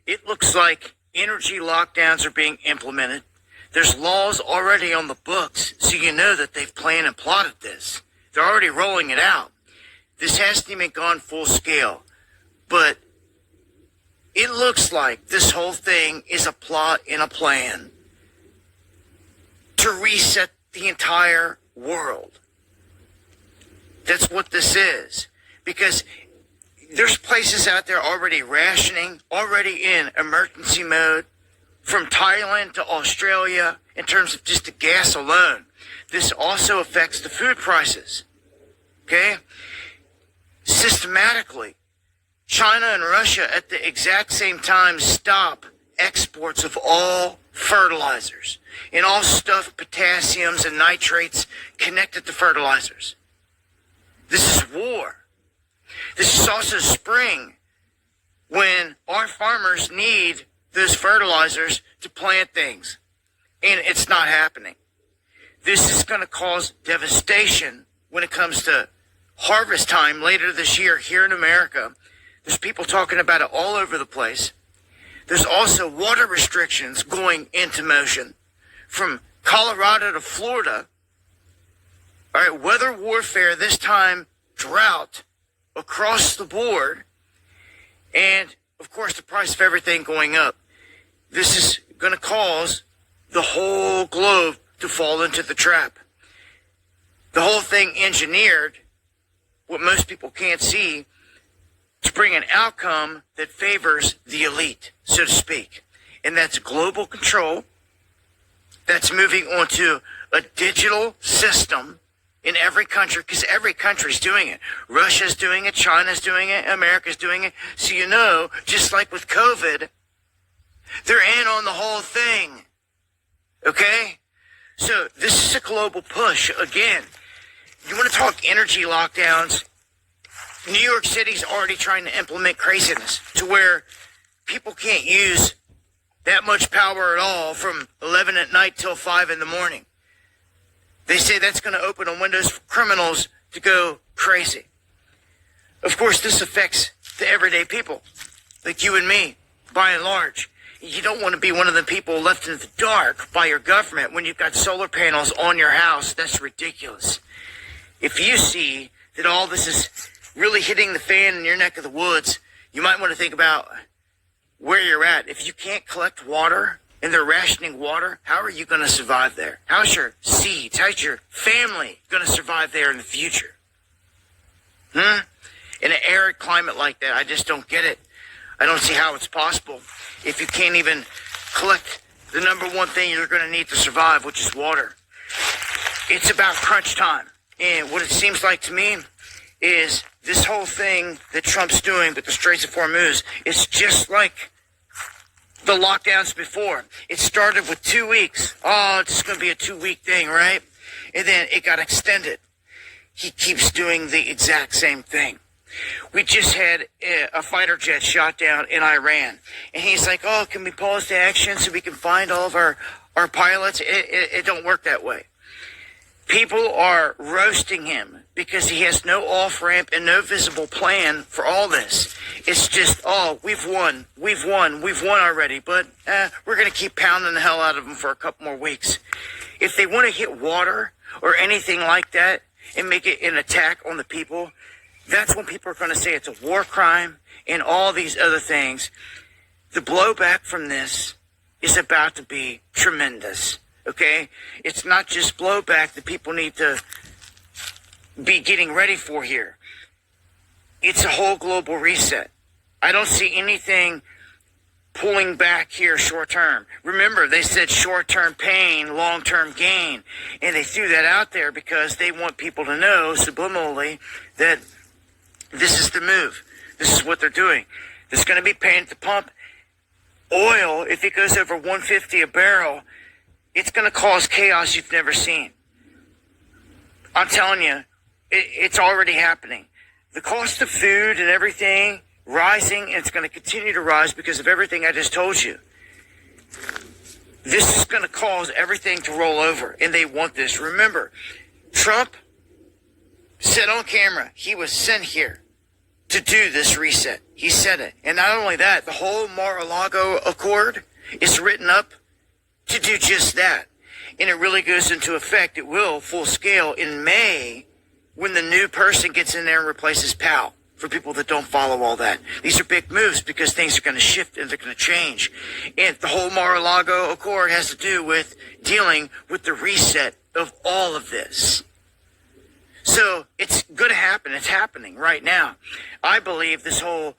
It looks like energy lockdowns are being implemented. There's laws already on the books, so you know that they've planned and plotted this. They're already rolling it out. This hasn't even gone full scale. But it looks like this whole thing is a plot and a plan to reset the entire world. That's what this is. Because there's places out there already rationing, already in emergency mode, from Thailand to Australia, in terms of just the gas alone. This also affects the food prices. Okay? Systematically, China and Russia at the exact same time stop exports of all fertilizers and all stuff, potassiums and nitrates connected to fertilizers. This is war. This is also spring, when our farmers need those fertilizers to plant things, and it's not happening. This is going to cause devastation when it comes to harvest time later this year here in America. There's people talking about it all over the place. There's also water restrictions going into motion from Colorado to Florida. All right, weather warfare, this time drought across the board. And, of course, the price of everything going up. This is going to cause the whole globe to fall into the trap. The whole thing engineered, what most people can't see, to bring an outcome that favors the elite, so to speak. And that's global control. That's moving onto a digital system in every country, because every country's doing it. Russia's doing it, China's doing it, America's doing it. So you know, just like with COVID, they're in on the whole thing. Okay? So this is a global push. Again, you want to talk energy lockdowns? New York City's already trying to implement craziness to where people can't use that much power at all from 11 at night till 5 in the morning. They say that's going to open a windows for criminals to go crazy. Of course, this affects the everyday people, like you and me, by and large. You don't want to be one of the people left in the dark by your government when you've got solar panels on your house. That's ridiculous. If you see that all this is really hitting the fan in your neck of the woods, you might want to think about where you're at. If you can't collect water and they're rationing water, how are you going to survive there? How's your seeds, how's your family going to survive there in the future? In an arid climate like that, I just don't get it. I don't see how it's possible if you can't even collect the number one thing you're going to need to survive, which is water. It's about crunch time. And what it seems like to me is this whole thing that Trump's doing with the Straits of Hormuz is just like the lockdowns before. It started with 2 weeks. Oh, it's going to be a 2-week thing, right? And then it got extended. He keeps doing the exact same thing. We just had a fighter jet shot down in Iran. And he's like, oh, can we pause the action so we can find all of our pilots? It don't work that way. People are roasting him because he has no off-ramp and no visible plan for all this. It's just, oh, we've won already, but we're going to keep pounding the hell out of them for a couple more weeks. If they want to hit water or anything like that and make it an attack on the people, that's when people are going to say it's a war crime and all these other things. The blowback from this is about to be tremendous. Okay? It's not just blowback that people need to be getting ready for here. It's a whole global reset. I don't see anything pulling back here short term. Remember, they said short-term pain, long-term gain. And they threw that out there because they want people to know subliminally that this is the move. This is what they're doing. There's going to be pain at the pump. Oil, if it goes over $150 a barrel, it's going to cause chaos you've never seen. I'm telling you, it's already happening. The cost of food and everything rising, and it's going to continue to rise because of everything I just told you. This is going to cause everything to roll over, and they want this. Remember, Trump said on camera he was sent here to do this reset. He said it. And not only that, the whole Mar-a-Lago Accord is written up to do just that. And it really goes into effect. It will full scale in May when the new person gets in there and replaces Powell. For people that don't follow all that, these are big moves because things are going to shift and they're going to change. And the whole Mar-a-Lago Accord has to do with dealing with the reset of all of this. So it's going to happen. It's happening right now. I believe this whole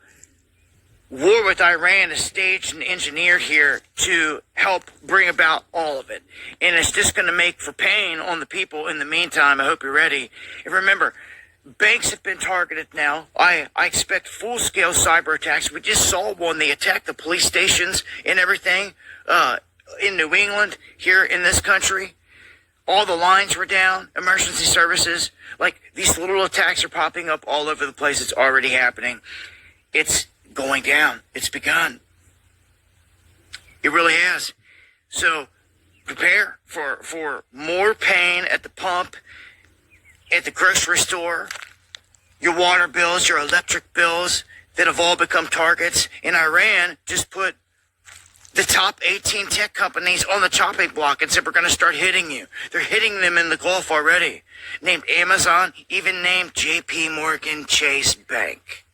war with Iran is staged and engineered here to help bring about all of it. And it's just going to make for pain on the people in the meantime. I hope you're ready. And remember, banks have been targeted now. I expect full-scale cyber attacks. We just saw one. They attacked the police stations and everything in New England, here in this country. All the lines were down, emergency services. Like, these little attacks are popping up all over the place. It's already happening. It's going down. It's begun. It really has. So prepare for more pain at the pump, at the grocery store, your water bills, your electric bills that have all become targets. And Iran just put the top 18 tech companies on the chopping block and said, we're going to start hitting you. They're hitting them in the Gulf already. Named Amazon, even named JP Morgan Chase Bank.